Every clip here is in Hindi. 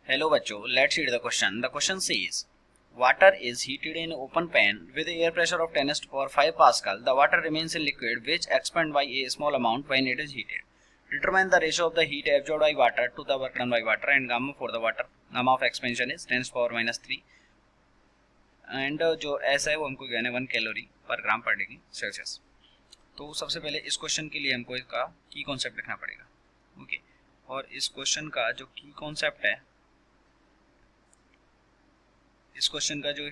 Hello बच्चों, let's read the question. The question says, water is heated in open pan with air pressure of 10 to the power 5 Pascal. The water remains in liquid which expands by a small amount when it is heated. Determine the ratio of the heat absorbed by water to the work done by water and gamma for the water. Gamma of expansion is 10 to the power minus 3 and जो S है वो हमको गिवन है 1 कैलोरी पर ग्राम पर डिग्री सेल्सियस. तो सबसे पहले इस क्वेश्चन के लिए हमको इसका की कॉन्सेप्ट लिखना पड़ेगा. ओके, और इस क्वेश्चन का जो की कॉन्सेप्ट है, इस क्वेश्चन का जो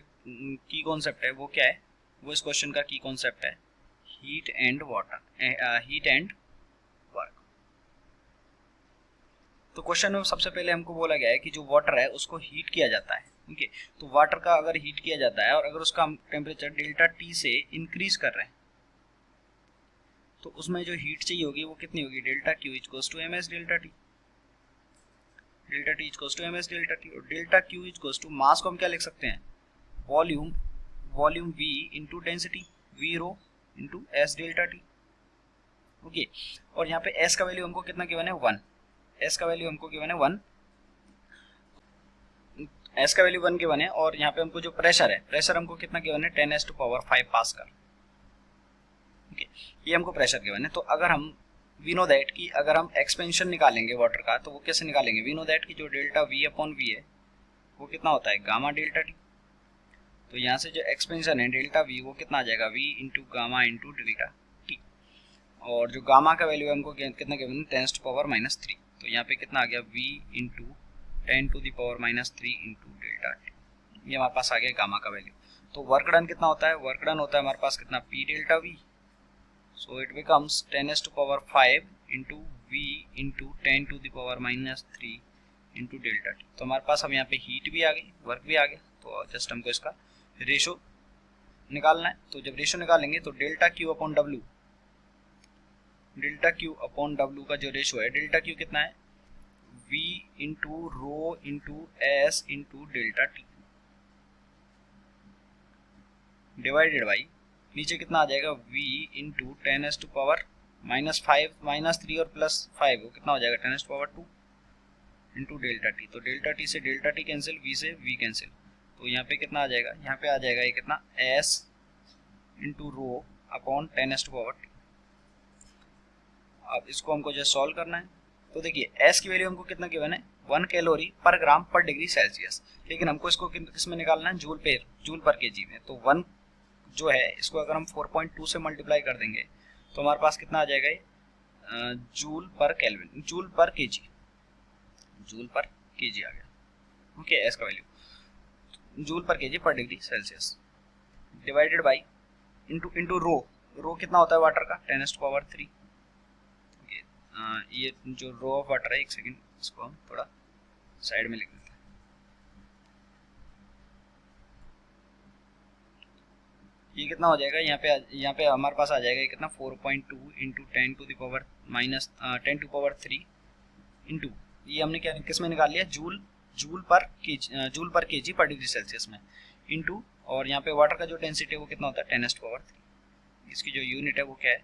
की कॉन्सेप्ट है वो क्या है, वो इस क्वेश्चन का की कॉन्सेप्ट है heat and water, heat and work. तो क्वेश्चन में सबसे पहले हमको बोला गया है कि जो वाटर है उसको हीट किया जाता है. ओके, तो वाटर का अगर हीट किया जाता है और अगर उसका हम टेम्परेचर डेल्टा टी से इंक्रीज कर रहे हैं तो उसमें जो हीट चाहिए होगी वो कितनी होगी, delta Q equals to M S delta T. Delta T equals to M S delta T. और delta Q equals to mass को हम क्या लिख सकते हैं, volume V into density V rho into S delta T. Okay, और यहाँ पे एस का वैल्यू हमको कितना गिवन है 1. एस का वैल्यू हमको गिवन है 1. एस का वैल्यू 1 गिवन है और यहाँ पे हमको जो प्रेशर है, प्रेशर हमको कितना गिवन है 10 to the power 5 pascal. Okay, ये हमको प्रेशर गिवन है. तो अगर हम वी नो दैट कि अगर हम एक्सपेंशन निकालेंगे वाटर का तो वो कैसे निकालेंगे, वी नो दैट कि जो डेल्टा वी अपॉन वी है वो कितना होता है गामा डेल्टा टी. तो यहाँ से जो एक्सपेंशन है डेल्टा वी वो कितना आ जाएगा V into gamma into delta T. और जो गामा का वैल्यू हमको कितना गिवन है 10 to the power minus 3. तो यहाँ पे कितना आ गया V into 10 to the power minus 3 into delta T. ये हमारे पास आ गया गामा का वैल्यू. तो वर्क डन कितना होता है, वर्क डन होता है हमारे पास कितना P delta we. So it becomes 10 to the power 5 into V into 10 to the power minus 3 into delta T. तो हमारे पास अब यहाँ पे हीट भी आ गई, वर्क भी आ गया. तो जस्ट हमको इसका रेशो निकालना है. तो जब रेशो निकालेंगे तो delta Q upon W, delta Q upon W का जो रेशो है, डेल्टा क्यू कितना है V into rho into S into delta T divided by नीचे कितना आ जाएगा v into 10 to the power minus 5 minus 3 और प्लस 5 वो कितना हो जाएगा 10 to the power 2 into delta T. तो डेल्टा टी से डेल्टा टी कैंसिल, v से v कैंसिल. तो यहाँ पे कितना आ जाएगा, यहाँ पे आ जाएगा ये कितना s into rho upon 10 to the power 2. अब इसको हमको जस्ट सॉल्व करना है. तो देखिए s की वैल्यू हमको कितना गिवन है 1 कैलोरी पर ग्राम पर डिग्री सेल्सियस. लेकिन हमको इसको किस में निकालना है, जूल पर केजी में. तो 1 जो है इसको अगर हम 4.2 से मल्टीप्लाई कर देंगे तो हमारे पास कितना आ जाएगा ये joule per kelvin, joule per KG, joule per KG आ गया. ओके, एस का value joule per KG per degree Celsius divided by into rho. Rho कितना होता है वाटर का 10 to the power 3. ओके, ये जो रो ऑफ वाटर है, एक सेकेंड इसको हम थोड़ा साइड में लिख देते हैं. ये कितना हो जाएगा, यहाँ पे हमारे पास आ जाएगा ये कितना 4.2 into 10 to the power minus 10 to the power 3 into ये हमने क्या किस में निकाल लिया, joule per KG per degree Celsius में इंटू. और यहाँ पे वाटर का जो डेंसिटी है वो कितना होता है 10 to the power 3. इसकी जो यूनिट है वो क्या है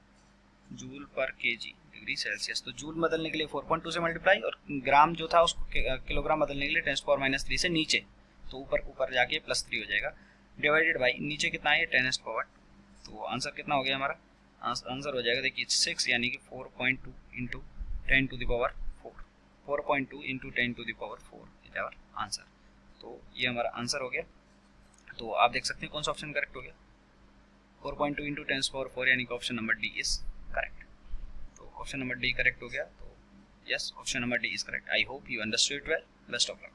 joule per KG degree Celsius. तो जूल बदलने के लिए 4.2 से मल्टीप्लाई और ग्राम जो था उसको किलोग्राम बदलने के लिए 10 to the power minus 3 से नीचे, तो ऊपर जाके प्लस 3 हो जाएगा डिवाइडेड बाई नीचे कितना है 10 to the power 2. तो आंसर कितना हो गया हमारा, आंसर हो जाएगा देखिए 6 यानी कि 4.2 into 10 to the power 4, 4.2 into 10 to the power 4 is our answer. तो ये हमारा आंसर हो गया. तो आप देख सकते हैं कौन सा ऑप्शन करेक्ट हो गया, 4.2 इंटू 10 to the power 4 यानी कि option number D is correct. तो ऑप्शन नंबर डी करेक्ट हो गया. तो yes, option number D is correct. I hope you understood well. Best of luck.